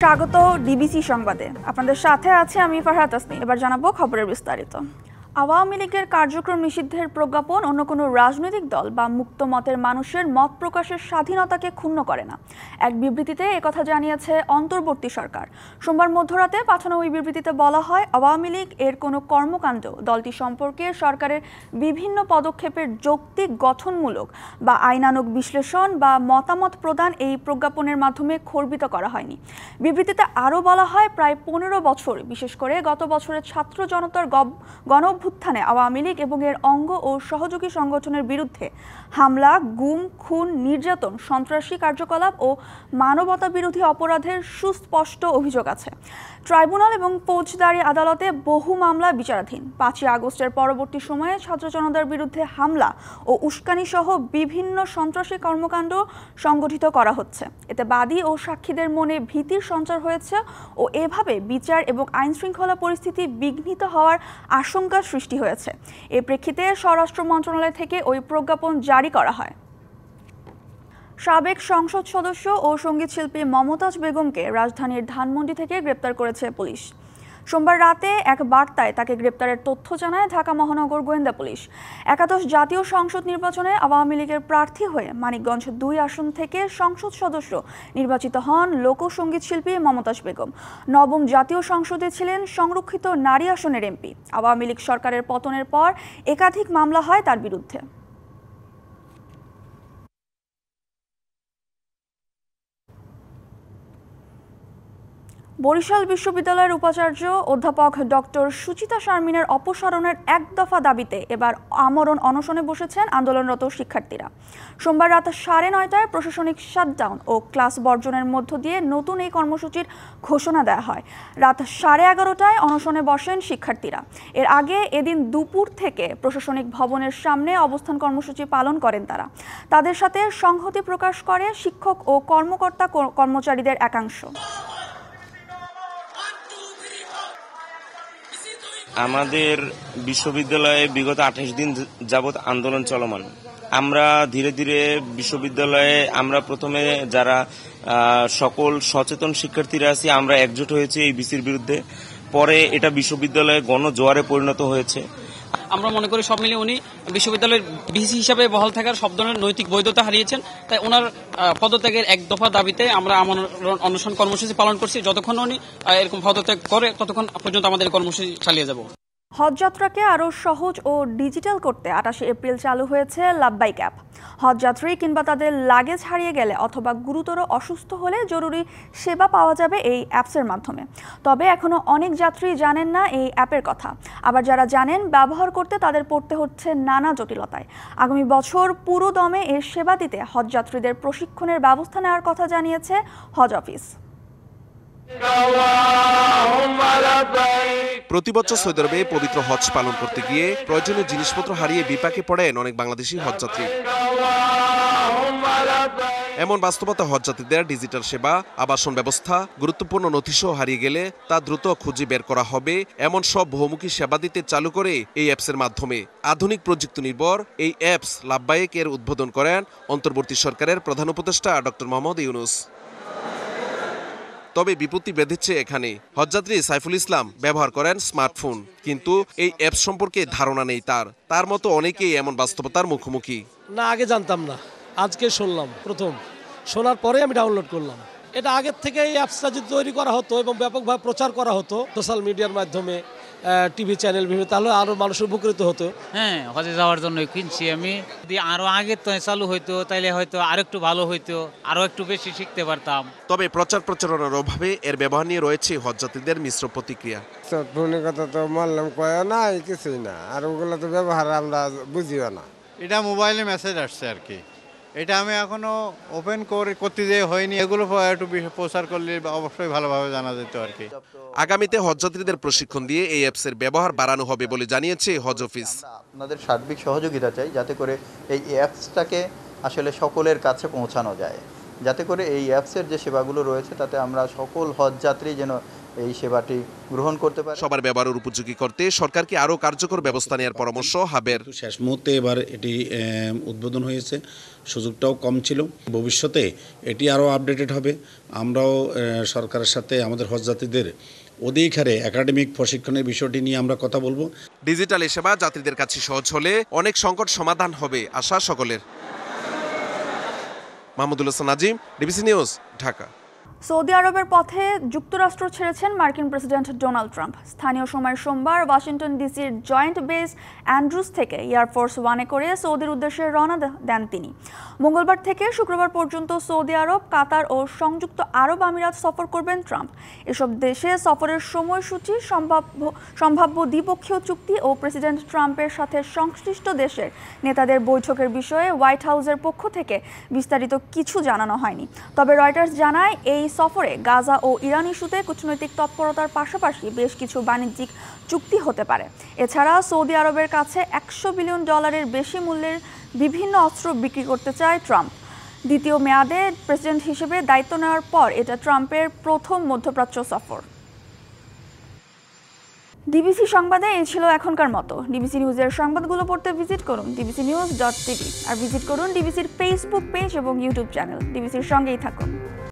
স্বাগত ডিবিসি সংবাদে। আপনাদের সাথে আছে আমি ফারহাত তাসনিম। এবার জানাবো খবরের বিস্তারিত। আওয়ামী লীগের কার্যক্রম নিষিদ্ধের প্রজ্ঞাপন অন্য কোনো রাজনৈতিক দল বা মুক্ত মতের মানুষের মত প্রকাশের স্বাধীনতাকে ক্ষুণ্ণ করে না। এক বিবৃতিতে একথা জানিয়েছে অন্তর্বর্তী সরকার। সোমবার মধ্যরাতে পাঠানো ওই বিবৃতিতে বলা হয়, আওয়ামী লীগ এর কোনো কর্মকাণ্ড দলটি সম্পর্কে সরকারের বিভিন্ন পদক্ষেপের যৌক্তিক গঠনমূলক বা আইনানুগ বিশ্লেষণ বা মতামত প্রদান এই প্রজ্ঞাপনের মাধ্যমে খর্বিত করা হয়নি। বিবৃতিতে আরও বলা হয়, প্রায় 15 বছর, বিশেষ করে গত বছরের ছাত্র জনতার গণঅভ্যুত্থানে আওয়ামী লীগ এবং এর অঙ্গ ও সহযোগী সংগঠনের বিরুদ্ধে হামলা, গুম, খুন, নির্যাতন, সন্ত্রাসী কার্যকলাপ ও মানবতা বিরোধী অপরাধের সুস্পষ্ট অভিযোগ আছে। ট্রাইব্যুনাল এবং ফৌজদারি আদালতে বহু মামলা বিচারাধীন। 5ই আগস্টের পরবর্তী সময়ে ছাত্র জনতার বিরুদ্ধে হামলা ও উস্কানি সহ বিভিন্ন সন্ত্রাসী কর্মকাণ্ড সংগঠিত করা হচ্ছে। এতে বাদী ও সাক্ষীদের মনে ভীতির সঞ্চার হয়েছে ও এভাবে বিচার এবং আইনশৃঙ্খলা পরিস্থিতি বিঘ্নিত হওয়ার আশঙ্কার সৃষ্টি হয়েছে। এ প্রেক্ষিতে স্বরাষ্ট্র মন্ত্রণালয় থেকে ওই প্রজ্ঞাপন জারি করা হয়। সাবেক সংসদ সদস্য ও সঙ্গীত শিল্পী মমতাজ বেগমকে রাজধানীর ধানমন্ডি থেকে গ্রেপ্তার করেছে পুলিশ। সোমবার রাতে এক বার্তায় তাকে গ্রেপ্তারের তথ্য জানায় ঢাকা মহানগর গোয়েন্দা পুলিশ। একাদশ জাতীয় সংসদ নির্বাচনে আওয়ামী লীগের প্রার্থী হয়ে মানিকগঞ্জ 2 আসন থেকে সংসদ সদস্য নির্বাচিত হন লোকসঙ্গীত শিল্পী মমতাজ বেগম। নবম জাতীয় সংসদে ছিলেন সংরক্ষিত নারী আসনের এমপি। আওয়ামী লীগ সরকারের পতনের পর একাধিক মামলা হয় তার বিরুদ্ধে। বরিশাল বিশ্ববিদ্যালয়ের উপাচার্য অধ্যাপক ডক্টর সুচিতা শারমিনের অপসারণের এক দফা দাবিতে এবার আমরণ অনশনে বসেছেন আন্দোলনরত শিক্ষার্থীরা। সোমবার রাত 9:30টায় প্রশাসনিক শাটডাউন ও ক্লাস বর্জনের মধ্য দিয়ে নতুন এই কর্মসূচির ঘোষণা দেওয়া হয়। রাত 11:30টায় অনশনে বসেন শিক্ষার্থীরা। এর আগে এদিন দুপুর থেকে প্রশাসনিক ভবনের সামনে অবস্থান কর্মসূচি পালন করেন তারা। তাদের সাথে সংহতি প্রকাশ করে শিক্ষক ও কর্মকর্তা কর্মচারীদের একাংশ। আমাদের বিশ্ববিদ্যালয়ে বিগত 28 দিন যাবৎ আন্দোলন চলমান। আমরা ধীরে ধীরে বিশ্ববিদ্যালয়ে আমরা প্রথমে যারা সকল সচেতন শিক্ষার্থীরা আছি আমরা একজোট হয়েছি এই বিসির বিরুদ্ধে। পরে এটা বিশ্ববিদ্যালয়ে গণজোয়ারে পরিণত হয়েছে। আমরা মনে করি সব মিলিয়ে উনি বিশ্ববিদ্যালয়ের ভিসি হিসাবে বহাল থাকার সব ধরনের নৈতিক বৈধতা হারিয়েছেন। তাই ওনার পদত্যাগের এক দফা দাবিতে আমরা অনশন কর্মসূচি পালন করছি। যতক্ষণ উনি এরকম পদত্যাগ করে ততক্ষণ পর্যন্ত আমাদের কর্মসূচি চালিয়ে যাব। হজযাত্রাকে আরও সহজ ও ডিজিটাল করতে 28 এপ্রিল চালু হয়েছে লাব্বাইক অ্যাপ। হজযাত্রী কিংবা তাদের লাগেজ হারিয়ে গেলে অথবা গুরুতর অসুস্থ হলে জরুরি সেবা পাওয়া যাবে এই অ্যাপসের মাধ্যমে। তবে এখনও অনেক যাত্রী জানেন না এই অ্যাপের কথা। আবার যারা জানেন, ব্যবহার করতে তাদের পড়তে হচ্ছে নানা জটিলতায়। আগামী বছর পুরো দমে এর সেবা দিতে হজযাত্রীদের প্রশিক্ষণের ব্যবস্থা নেওয়ার কথা জানিয়েছে হজ অফিস। প্রতিবছর সৌদি আরবে পবিত্র হজ পালন করতে গিয়ে প্রয়োজনীয় জিনিসপত্র হারিয়ে বিপাকে পড়েন অনেক বাংলাদেশি হজযাত্রী। এমন বাস্তবতা হজযাত্রীদের ডিজিটাল সেবা, আবাসন ব্যবস্থা, গুরুত্বপূর্ণ নথিসহ হারিয়ে গেলে তা দ্রুত খুঁজে বের করা হবে এমন সব বহুমুখী সেবা দিতে চালু করে এই অ্যাপসের মাধ্যমে। আধুনিক প্রযুক্তি নির্ভর এই অ্যাপস লাব্বাইক এর উদ্বোধন করেন অন্তর্বর্তী সরকারের প্রধান উপদেষ্টা ডক্টর মোহাম্মদ ইউনূস। তবে বিপত্তি বেঁধেছে এখানে। হজযাত্রী সাইফুল ইসলাম ব্যবহার করেন স্মার্টফোন, কিন্তু এই অ্যাপস সম্পর্কে ধারণা নেই তার মতো অনেকেই এমন বাস্তবতার মুখোমুখি। না, আগে জানতাম না, আজকে শুনলাম, প্রথম শোনার পরে আমি ডাউনলোড করলাম। এটা আগের থেকে এই অ্যাপসটা যদি তৈরি করা হতো এবং ব্যাপকভাবে প্রচার করা হতো সোশ্যাল মিডিয়ার মাধ্যমে, টিভি চ্যানেল বিভিন্ন, তাহলে আরো মানুষ উপকৃত হতো। হ্যাঁ, হজে যাওয়ার জন্য কিনছি আমি। যদি আরো আগে তো চালু হইতো তাইলে হয়তো আরো একটু ভালো হইতো, আরো একটু বেশি শিখতে পারতাম। তবে প্রচারণার অভাবে এর ব্যবহার নিয়ে রয়েছে হজযাত্রীদের মিশ্র প্রতিক্রিয়া। ফোনের কথা তো মানলাম কয় না, কিছুই না, আর ওগুলো তো ব্যবহার আমরা বুঝিও না। এটা মোবাইলে মেসেজ আসছে আর কি, এটা আমি এখনো ওপেন করতে যে হয়নি। এগুলো একটু প্রচার করলে অবশ্যই ভালোভাবে জানা যেত আর কি। আগামীতে হজযাত্রীদের প্রশিক্ষণ দিয়ে এই অ্যাপসের ব্যবহার বাড়ানো হবে বলে জানিয়েছে হজ অফিস। আপনাদের সার্বিক সহযোগিতা চাই যাতে করে এই অ্যাপসটাকে আসলে সকলের কাছে পৌঁছানো যায়, যাতে করে এই অ্যাপসের যে সেবাগুলো রয়েছে তাতে আমরা সকল হজযাত্রী যেন এই সেবাটি গ্রহণ করতে পারে। সবার ব্যবহারের উপযোগী করতে সরকারকে আরও কার্যকর ব্যবস্থা নেওয়ার পরামর্শ হাবের। শেষ মুহূর্তে এবার এটি উদ্বোধন হয়েছে, সুযোগটাও কম ছিল। ভবিষ্যতে এটি আরও আপডেটেড হবে। আমরাও সরকারের সাথে আমাদের হজযাত্রীদের অধিক হারে একাডেমিক প্রশিক্ষণের বিষয়টি নিয়ে আমরা কথা বলবো। ডিজিটাল এই সেবা যাত্রীদের কাছে সহজ হলে অনেক সংকট সমাধান হবে আশা সকলের। Mahmudul Hasan Nazim, DBC news, Dhaka. Saudi আরবের পথে যুক্তরাষ্ট্র ছেড়েছেন মার্কিন প্রেসিডেন্ট ডোনাল্ড ট্রাম্প। স্থানীয় সময় সোমবার ওয়াশিংটন ডিসির জয়েন্ট বেস অ্যান্ড্রুজ থেকে এয়ারফোর্স ওয়ানে করে সৌদির উদ্দেশ্যে রওনা দেন তিনি। মঙ্গলবার থেকে শুক্রবার পর্যন্ত সৌদি আরব, কাতার ও সংযুক্ত আরব আমিরাত সফর করবেন ট্রাম্প। এসব দেশে সফরের সময়সূচি, সম্ভাব্য দ্বিপক্ষীয় চুক্তি ও প্রেসিডেন্ট ট্রাম্পের সাথে সংশ্লিষ্ট দেশের নেতাদের বৈঠকের বিষয়ে হোয়াইট হাউসের পক্ষ থেকে বিস্তারিত কিছু জানানো হয়নি। তবে রয়টার্স জানায় এই সফরে গাজা ও ইরান ইস্যুতে কূটনৈতিক তৎপরতার পাশাপাশি বেশ কিছু বাণিজ্যিক চুক্তি হতে পারে। এছাড়া সৌদি আরবের কাছে $100 বিলিয়ন বেশি মূল্যের বিভিন্ন অস্ত্র বিক্রি করতে চায় ট্রাম্প। দ্বিতীয় মেয়াদে প্রেসিডেন্ট হিসেবে দায়িত্ব নেওয়ার পর এটা ট্রাম্পের প্রথম মধ্যপ্রাচ্য সফর। ডিবিসি সংবাদে এই ছিল এখনকার মতো। ডিবিসি নিউজের সংবাদগুলো পড়তে ভিজিট করুন dbcnews.tv আর ভিজিট করুন ডিবিসির ফেসবুক পেজ এবং ইউটিউব চ্যানেল। ডিবিসির সঙ্গেই থাকুন।